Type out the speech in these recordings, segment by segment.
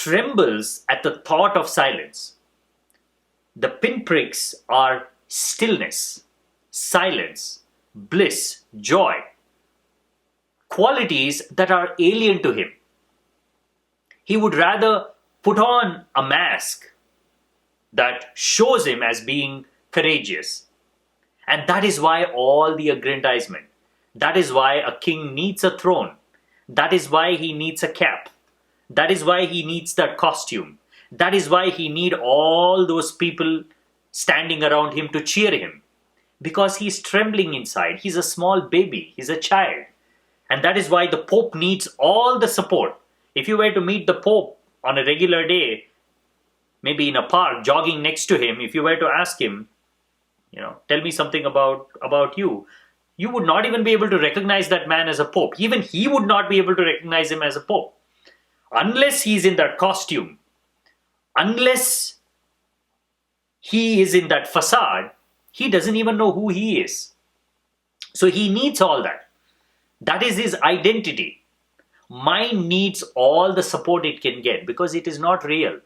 trembles at the thought of silence. The pinpricks are stillness, silence, bliss, joy, qualities that are alien to him. He would rather put on a mask that shows him as being courageous. And that is why all the aggrandizement. That is why a king needs a throne. That is why he needs a cap. That is why he needs that costume. That is why he needs all those people standing around him to cheer him. Because he's trembling inside. He's a small baby. He's a child. And that is why the Pope needs all the support. If you were to meet the Pope on a regular day, maybe in a park, jogging next to him, if you were to ask him, tell me something about you, you would not even be able to recognize that man as a Pope. Even he would not be able to recognize him as a Pope. Unless he's in that costume, unless he is in that facade, he doesn't even know who he is. So he needs all that. That is his identity. Mind needs all the support it can get because it is not real.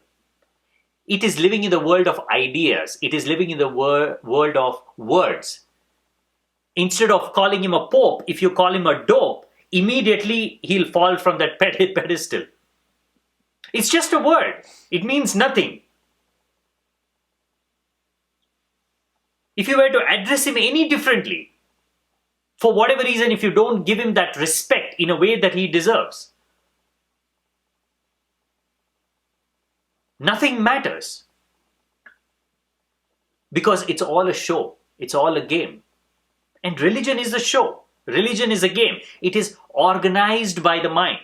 It is living in the world of ideas. It is living in the world of words. Instead of calling him a pope, if you call him a dope, immediately he'll fall from that pedestal. It's just a word. It means nothing. If you were to address him any differently, for whatever reason, if you don't give him that respect in a way that he deserves, nothing matters. Because it's all a show. It's all a game. And religion is a show. Religion is a game. It is organized by the mind.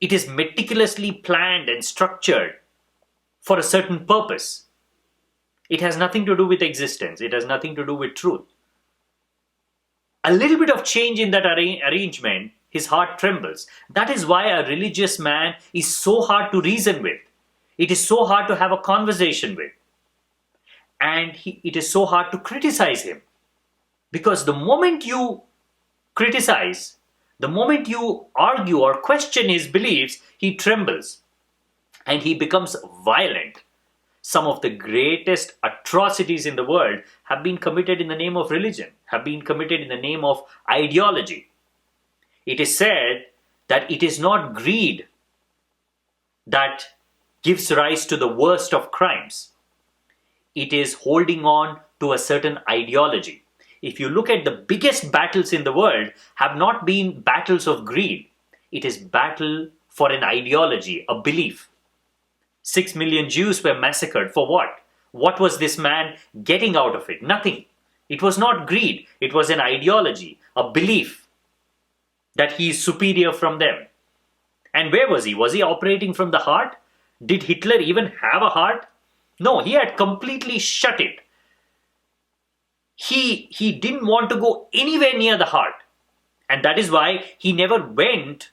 It is meticulously planned and structured for a certain purpose. It has nothing to do with existence. It has nothing to do with truth. A little bit of change in that arrangement, his heart trembles. That is why a religious man is so hard to reason with. It is so hard to have a conversation with. And it is so hard to criticize him. Because the moment you criticize, the moment you argue or question his beliefs, he trembles. And he becomes violent. Some of the greatest atrocities in the world have been committed in the name of religion, have been committed in the name of ideology. It is said that it is not greed that gives rise to the worst of crimes. It is holding on to a certain ideology. If you look at the biggest battles in the world, have not been battles of greed. It is battle for an ideology, a belief. 6 million Jews were massacred for what? What was this man getting out of it? Nothing. It was not greed. It was an ideology, a belief that he is superior from them. And where was he? Was he operating from the heart? Did Hitler even have a heart? No, he had completely shut it. He didn't want to go anywhere near the heart. And that is why he never went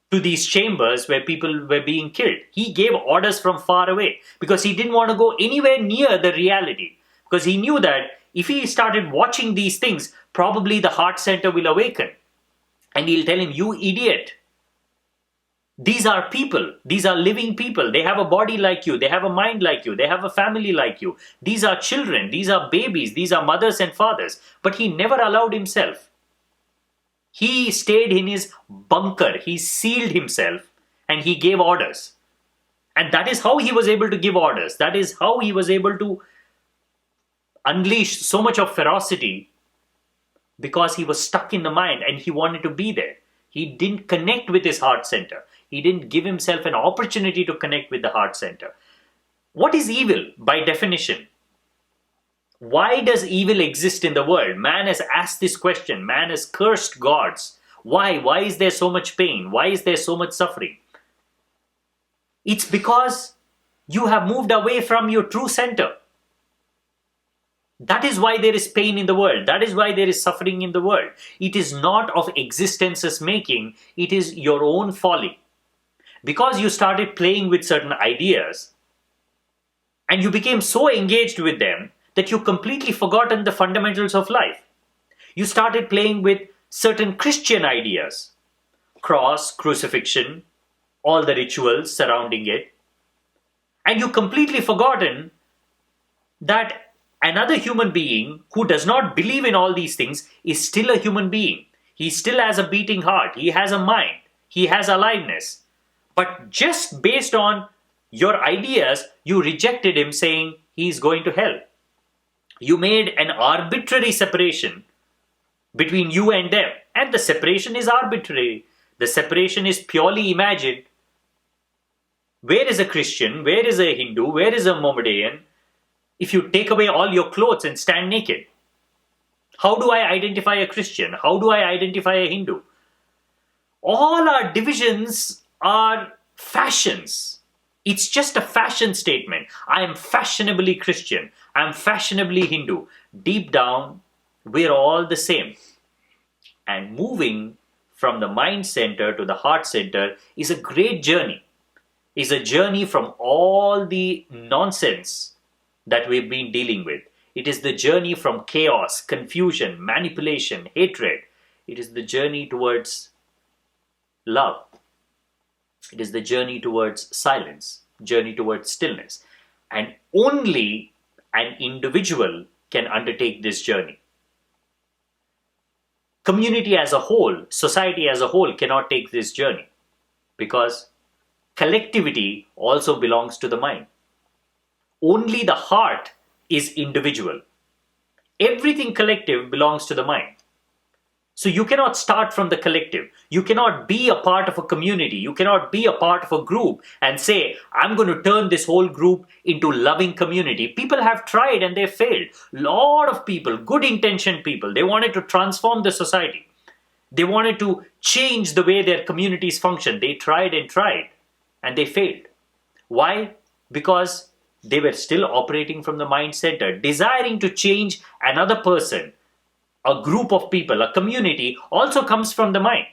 to these chambers where people were being killed. He gave orders from far away because he didn't want to go anywhere near the reality. Because he knew that if he started watching these things, probably the heart center will awaken. And he'll tell him, you idiot. These are people. These are living people. They have a body like you. They have a mind like you. They have a family like you. These are children. These are babies. These are mothers and fathers. But he never allowed himself. He stayed in his bunker. He sealed himself and he gave orders. And that is how he was able to give orders. That is how he was able to unleash so much of ferocity, because he was stuck in the mind and he wanted to be there. He didn't connect with his heart center. He didn't give himself an opportunity to connect with the heart center. What is evil by definition? Why does evil exist in the world? Man has asked this question. Man has cursed gods. Why? Why is there so much pain? Why is there so much suffering? It's because you have moved away from your true center. That is why there is pain in the world. That is why there is suffering in the world. It is not of existence's making. It is your own folly. Because you started playing with certain ideas and you became so engaged with them that you completely forgotten the fundamentals of life. You started playing with certain Christian ideas. Cross, crucifixion, all the rituals surrounding it, and you completely forgotten that another human being who does not believe in all these things is still a human being. He still has a beating heart, he has a mind, he has aliveness. But just based on your ideas, you rejected him, saying he is going to hell. You made an arbitrary separation between you and them, and the separation is arbitrary. The separation is purely imagined. Where is a Christian? Where is a Hindu? Where is a Mohammedan? If you take away all your clothes and stand naked, how do I identify a Christian? How do I identify a Hindu? All our divisions are fashions. It's just a fashion statement. I am fashionably Christian. I am fashionably Hindu. Deep down, we're all the same. And moving from the mind center to the heart center is a great journey. Is a journey from all the nonsense that we've been dealing with. It is the journey from chaos, confusion, manipulation, hatred. It is the journey towards love. It is the journey towards silence, journey towards stillness. And only an individual can undertake this journey. Community as a whole, society as a whole cannot take this journey because collectivity also belongs to the mind. Only the heart is individual. Everything collective belongs to the mind. So you cannot start from the collective. You cannot be a part of a community. You cannot be a part of a group and say, I'm going to turn this whole group into loving community. People have tried and they failed. Lot of people, good intentioned people, they wanted to transform the society. They wanted to change the way their communities function. They tried and they failed. Why? Because they were still operating from the mind center, desiring to change another person. A group of people, a community also comes from the mind.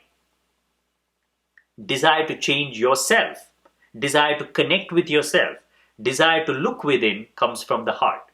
Desire to change yourself, desire to connect with yourself, desire to look within comes from the heart.